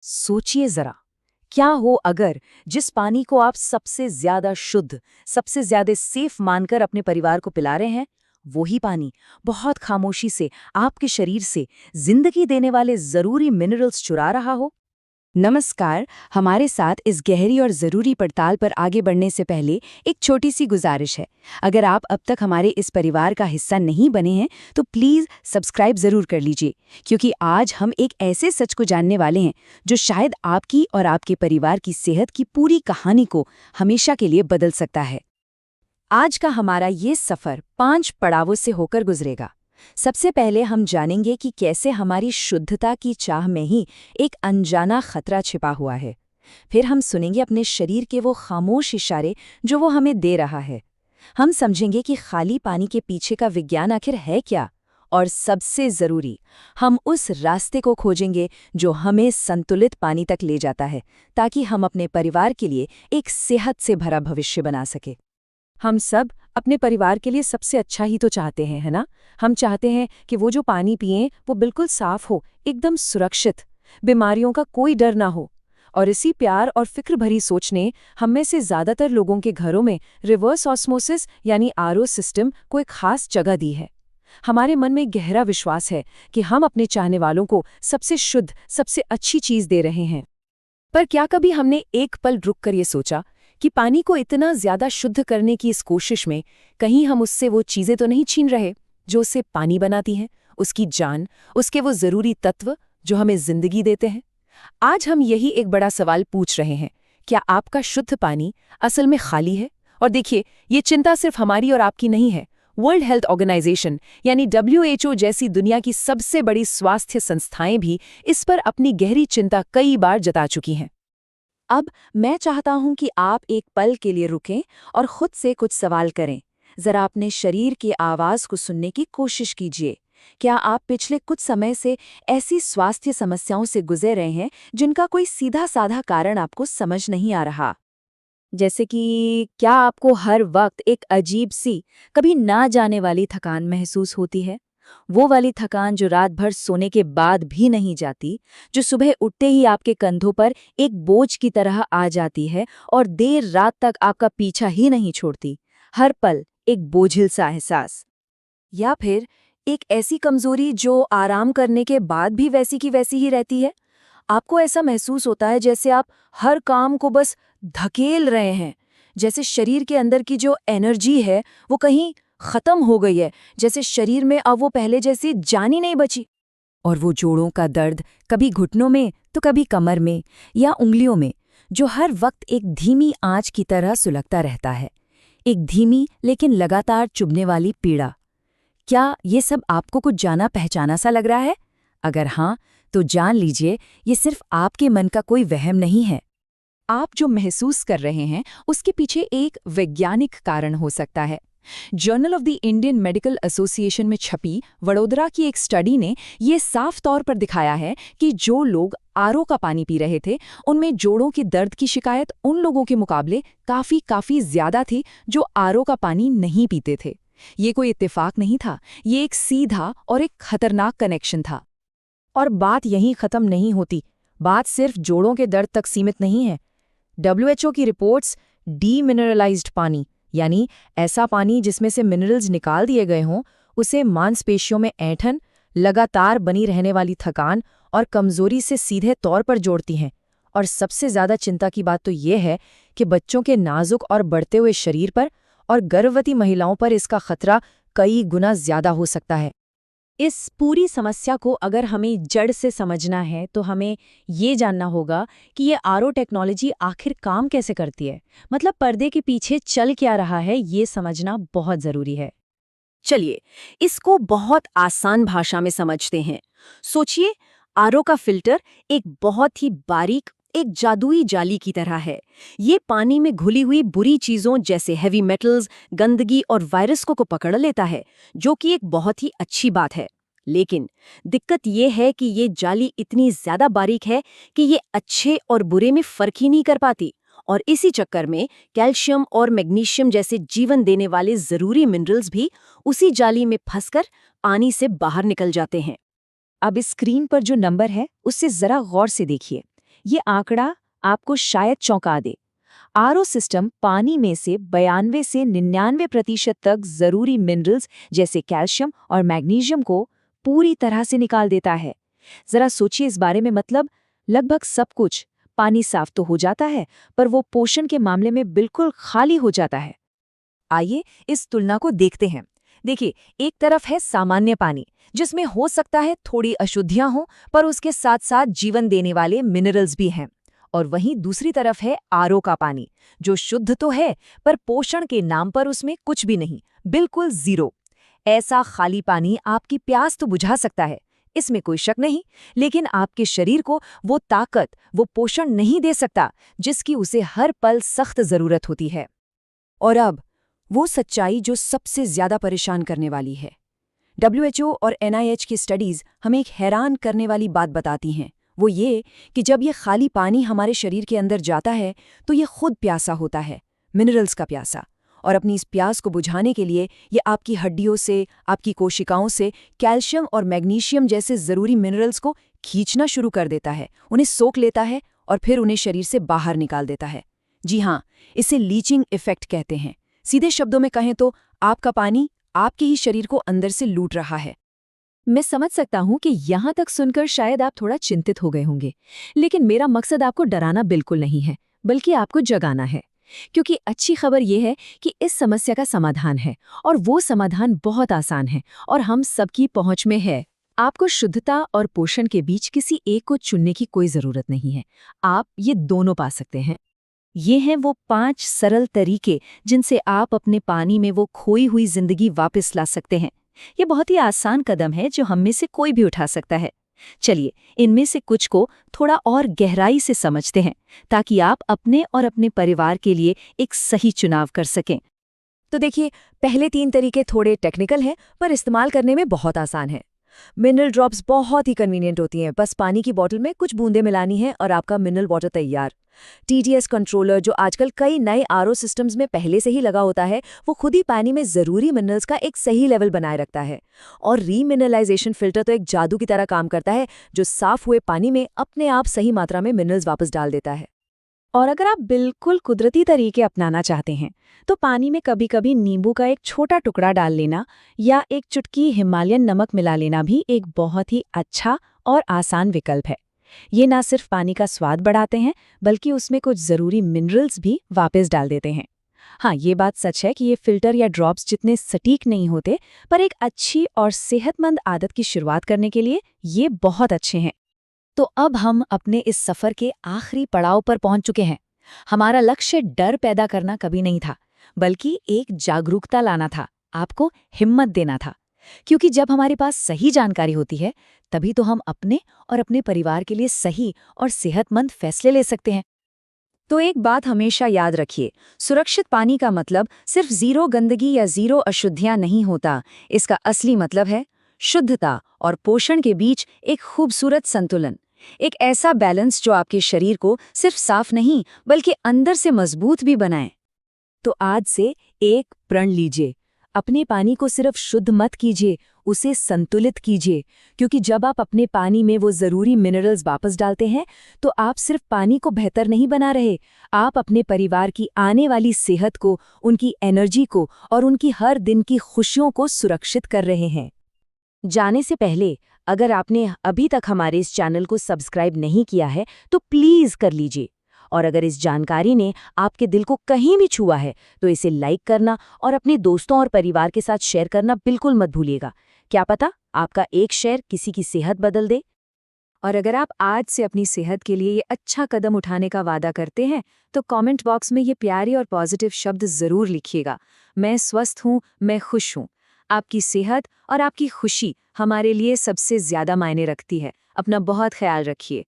सोचिए जरा, क्या हो अगर जिस पानी को आप सबसे ज्यादा शुद्ध, सबसे ज्यादा सेफ मानकर अपने परिवार को पिला रहे हैं, वही पानी बहुत खामोशी से आपके शरीर से जिंदगी देने वाले जरूरी मिनरल्स चुरा रहा हो। नमस्कार। हमारे साथ इस गहरी और ज़रूरी पड़ताल पर आगे बढ़ने से पहले एक छोटी सी गुजारिश है। अगर आप अब तक हमारे इस परिवार का हिस्सा नहीं बने हैं तो प्लीज़ सब्सक्राइब ज़रूर कर लीजिए, क्योंकि आज हम एक ऐसे सच को जानने वाले हैं जो शायद आपकी और आपके परिवार की सेहत की पूरी कहानी को हमेशा के लिए बदल सकता है। आज का हमारा ये सफ़र 5 पड़ावों से होकर गुजरेगा। सबसे पहले हम जानेंगे कि कैसे हमारी शुद्धता की चाह में ही एक अनजाना खतरा छिपा हुआ है। फिर हम सुनेंगे अपने शरीर के वो खामोश इशारे जो वो हमें दे रहा है। हम समझेंगे कि खाली पानी के पीछे का विज्ञान आखिर है क्या, और सबसे ज़रूरी, हम उस रास्ते को खोजेंगे जो हमें संतुलित पानी तक ले जाता है, ताकि हम अपने परिवार के लिए एक सेहत से भरा भविष्य बना सके। हम सब अपने परिवार के लिए सबसे अच्छा ही तो चाहते हैं, है ना? हम चाहते हैं कि वो जो पानी पिएं वो बिल्कुल साफ हो, एकदम सुरक्षित, बीमारियों का कोई डर ना हो। और इसी प्यार और फिक्र भरी सोच ने हम में से ज़्यादातर लोगों के घरों में रिवर्स ऑस्मोसिस यानी आरओ सिस्टम को एक खास जगह दी है। हमारे मन में गहरा विश्वास है कि हम अपने चाहने वालों को सबसे शुद्ध, सबसे अच्छी चीज़ दे रहे हैं। पर क्या कभी हमने एक पल रुक कर ये सोचा कि पानी को इतना ज्यादा शुद्ध करने की इस कोशिश में कहीं हम उससे वो चीजें तो नहीं छीन रहे जो उसे पानी बनाती हैं, उसकी जान, उसके वो जरूरी तत्व जो हमें जिंदगी देते हैं? आज हम यही एक बड़ा सवाल पूछ रहे हैं। क्या आपका शुद्ध पानी असल में खाली है? और देखिए, ये चिंता सिर्फ हमारी और आपकी नहीं है। वर्ल्ड हेल्थ ऑर्गेनाइजेशन यानी WHO जैसी दुनिया की सबसे बड़ी स्वास्थ्य संस्थाएं भी इस पर अपनी गहरी चिंता कई बार जता चुकी हैं। अब मैं चाहता हूं कि आप एक पल के लिए रुकें और खुद से कुछ सवाल करें। जरा अपने शरीर की आवाज़ को सुनने की कोशिश कीजिए। क्या आप पिछले कुछ समय से ऐसी स्वास्थ्य समस्याओं से गुजर रहे हैं जिनका कोई सीधा साधा कारण आपको समझ नहीं आ रहा? जैसे कि क्या आपको हर वक्त एक अजीब सी, कभी ना जाने वाली थकान महसूस होती है? वो वाली थकान जो रात भर सोने के बाद भी नहीं जाती, जो सुबह उठते ही आपके कंधों पर एक बोझ की तरह आ जाती है और देर रात तक आपका पीछा ही नहीं छोड़ती। हर पल एक बोझिल सा एहसास। या फिर एक ऐसी कमजोरी जो आराम करने के बाद भी वैसी की वैसी ही रहती है। आपको ऐसा महसूस होता है जैसे आप हर काम को बस धकेल रहे हैं, जैसे शरीर के अंदर की जो एनर्जी है वो कहीं खत्म हो गई है, जैसे शरीर में अब वो पहले जैसी जान ही नहीं बची। और वो जोड़ों का दर्द, कभी घुटनों में तो कभी कमर में या उंगलियों में, जो हर वक्त एक धीमी आंच की तरह सुलगता रहता है। एक धीमी लेकिन लगातार चुभने वाली पीड़ा। क्या ये सब आपको कुछ जाना पहचाना सा लग रहा है? अगर हाँ, तो जान लीजिए ये सिर्फ आपके मन का कोई वहम नहीं है। आप जो महसूस कर रहे हैं उसके पीछे एक वैज्ञानिक कारण हो सकता है। Journal of the Indian medical association में छपी वडोदरा की एक स्टडी ने ये साफ तौर पर दिखाया है कि जो लोग आरओ का पानी पी रहे थे उनमें जोड़ों के दर्द की शिकायत उन लोगों के मुकाबले काफी ज्यादा थी जो आरओ का पानी नहीं पीते थे। ये कोई इत्तेफाक नहीं था, ये एक सीधा और एक खतरनाक कनेक्शन था। और बात यहीं खत्म नहीं होती। बात सिर्फ जोड़ों के दर्द तक सीमित नहीं है। WHO की रिपोर्ट्स डीमिनरलाइज्ड पानी, यानी ऐसा पानी जिसमें से मिनरल्स निकाल दिए गए हों, उसे मांसपेशियों में ऐंठन, लगातार बनी रहने वाली थकान और कमजोरी से सीधे तौर पर जोड़ती हैं। और सबसे ज्यादा चिंता की बात तो ये है कि बच्चों के नाजुक और बढ़ते हुए शरीर पर और गर्भवती महिलाओं पर इसका खतरा कई गुना ज्यादा हो सकता है। इस पूरी समस्या को अगर हमें जड़ से समझना है तो हमें ये जानना होगा कि ये आरओ टेक्नोलॉजी आखिर काम कैसे करती है। मतलब पर्दे के पीछे चल क्या रहा है, ये समझना बहुत ज़रूरी है। चलिए, इसको बहुत आसान भाषा में समझते हैं। सोचिए, आरओ का फिल्टर एक बहुत ही बारीक, एक जादुई जाली की तरह है। ये पानी में घुली हुई बुरी चीज़ों जैसे हेवी मेटल्स, गंदगी और वायरस को पकड़ लेता है, जो कि एक बहुत ही अच्छी बात है। लेकिन दिक्कत ये है कि ये जाली इतनी ज़्यादा बारीक है कि ये अच्छे और बुरे में फ़र्क ही नहीं कर पाती, और इसी चक्कर में कैल्शियम और मैग्नीशियम जैसे जीवन देने वाले ज़रूरी मिनरल्स भी उसी जाली में फंसकर पानी से बाहर निकल जाते हैं। अब इस स्क्रीन पर जो नंबर है उससे ज़रा गौर से देखिए। ये आंकड़ा आपको शायद चौंका दे। आरओ सिस्टम पानी में से 92 से 99% तक जरूरी मिनरल्स जैसे कैल्शियम और मैग्नीशियम को पूरी तरह से निकाल देता है। जरा सोचिए इस बारे में, मतलब लगभग सब कुछ। पानी साफ तो हो जाता है, पर वो पोषण के मामले में बिल्कुल खाली हो जाता है। आइए इस तुलना को देखते हैं। देखिए, एक तरफ है सामान्य पानी, जिसमें हो सकता है थोड़ी अशुद्धियां हों, पर उसके साथ साथ जीवन देने वाले मिनरल्स भी हैं। और वहीं दूसरी तरफ है आरओ का पानी, जो शुद्ध तो है, पर पोषण के नाम पर उसमें कुछ भी नहीं, बिल्कुल जीरो। ऐसा खाली पानी आपकी प्यास तो बुझा सकता है, इसमें कोई शक नहीं, लेकिन आपके शरीर को वो ताकत, वो पोषण नहीं दे सकता जिसकी उसे हर पल सख्त जरूरत होती है। और अब वो सच्चाई जो सबसे ज्यादा परेशान करने वाली है। WHO और NIH की स्टडीज हमें एक हैरान करने वाली बात बताती हैं। वो ये कि जब ये खाली पानी हमारे शरीर के अंदर जाता है तो ये खुद प्यासा होता है, मिनरल्स का प्यासा। और अपनी इस प्यास को बुझाने के लिए ये आपकी हड्डियों से, आपकी कोशिकाओं से कैल्शियम और मैग्नीशियम जैसे ज़रूरी मिनरल्स को खींचना शुरू कर देता है, उन्हें सोख लेता है और फिर उन्हें शरीर से बाहर निकाल देता है। जी हाँ, इसे लीचिंग इफेक्ट कहते हैं। सीधे शब्दों में कहें तो आपका पानी आपके ही शरीर को अंदर से लूट रहा है। मैं समझ सकता हूँ कि यहाँ तक सुनकर शायद आप थोड़ा चिंतित हो गए होंगे, लेकिन मेरा मकसद आपको डराना बिल्कुल नहीं है, बल्कि आपको जगाना है। क्योंकि अच्छी खबर यह है कि इस समस्या का समाधान है, और वो समाधान बहुत आसान है और हम सबकी पहुंच में है। आपको शुद्धता और पोषण के बीच किसी एक को चुनने की कोई जरूरत नहीं है, आप ये दोनों पा सकते हैं। ये हैं वो 5 सरल तरीके जिनसे आप अपने पानी में वो खोई हुई जिंदगी वापस ला सकते हैं। ये बहुत ही आसान कदम है जो हम में से कोई भी उठा सकता है। चलिए, इनमें से कुछ को थोड़ा और गहराई से समझते हैं, ताकि आप अपने और अपने परिवार के लिए एक सही चुनाव कर सकें। तो देखिए, पहले 3 तरीके थोड़े टेक्निकल हैं, पर इस्तेमाल करने में बहुत आसान है। मिनरल ड्रॉप्स बहुत ही कन्वीनियंट होती हैं, बस पानी की बोतल में कुछ बूंदें मिलानी है और आपका मिनरल वाटर तैयार। TDS कंट्रोलर, जो आजकल कई नए आरओ सिस्टम्स में पहले से ही लगा होता है, वो खुद ही पानी में जरूरी मिनरल्स का एक सही लेवल बनाए रखता है। और रीमिनरलाइजेशन फिल्टर तो एक जादू की तरह काम करता है, जो साफ हुए पानी में अपने आप सही मात्रा में मिनरल्स वापस डाल देता है। और अगर आप बिल्कुल कुदरती तरीके अपनाना चाहते हैं, तो पानी में कभी-कभी नींबू का एक छोटा टुकड़ा डाल लेना या एक चुटकी हिमालयन नमक मिला लेना भी एक बहुत ही अच्छा और आसान विकल्प है। ये ना सिर्फ पानी का स्वाद बढ़ाते हैं, बल्कि उसमें कुछ ज़रूरी मिनरल्स भी वापस डाल देते हैं। हाँ, ये बात सच है कि ये फिल्टर या ड्रॉप्स जितने सटीक नहीं होते, पर एक अच्छी और सेहतमंद आदत की शुरुआत करने के लिए ये बहुत अच्छे हैं। तो अब हम अपने इस सफर के आखिरी पड़ाव पर पहुंच चुके हैं। हमारा लक्ष्य डर पैदा करना कभी नहीं था, बल्कि एक जागरूकता लाना था, आपको हिम्मत देना था। क्योंकि जब हमारे पास सही जानकारी होती है, तभी तो हम अपने और अपने परिवार के लिए सही और सेहतमंद फैसले ले सकते हैं। तो एक बात हमेशा याद रखिए, सुरक्षित पानी का मतलब सिर्फ जीरो गंदगी या जीरो अशुद्धियां नहीं होता। इसका असली मतलब है शुद्धता और पोषण के बीच एक खूबसूरत संतुलन, एक ऐसा बैलेंस जो आपके शरीर को सिर्फ साफ नहीं, बल्कि अंदर से मजबूत भी बनाए। तो आज से एक प्रण लीजिए, अपने पानी को सिर्फ शुद्ध मत कीजिए, उसे संतुलित कीजिए। क्योंकि जब आप अपने पानी में वो जरूरी मिनरल्स वापस डालते हैं, तो आप सिर्फ पानी को बेहतर नहीं बना रहे, आप अपने परिवार की आने वाली सेहत को, उनकी एनर्जी को और उनकी हर दिन की खुशियों को सुरक्षित कर रहे हैं। जाने से पहले, अगर आपने अभी तक हमारे इस चैनल को सब्सक्राइब नहीं किया है, तो प्लीज़ कर लीजिए। और अगर इस जानकारी ने आपके दिल को कहीं भी छुआ है, तो इसे लाइक करना और अपने दोस्तों और परिवार के साथ शेयर करना बिल्कुल मत भूलिएगा। क्या पता आपका एक शेयर किसी की सेहत बदल दे। और अगर आप आज से अपनी सेहत के लिए ये अच्छा कदम उठाने का वादा करते हैं, तो कमेंट बॉक्स में ये प्यारी और पॉजिटिव शब्द ज़रूर लिखिएगा। मैं स्वस्थ हूँ, मैं खुश हूँ। आपकी सेहत और आपकी खुशी हमारे लिए सबसे ज़्यादा मायने रखती है। अपना बहुत ख्याल रखिए।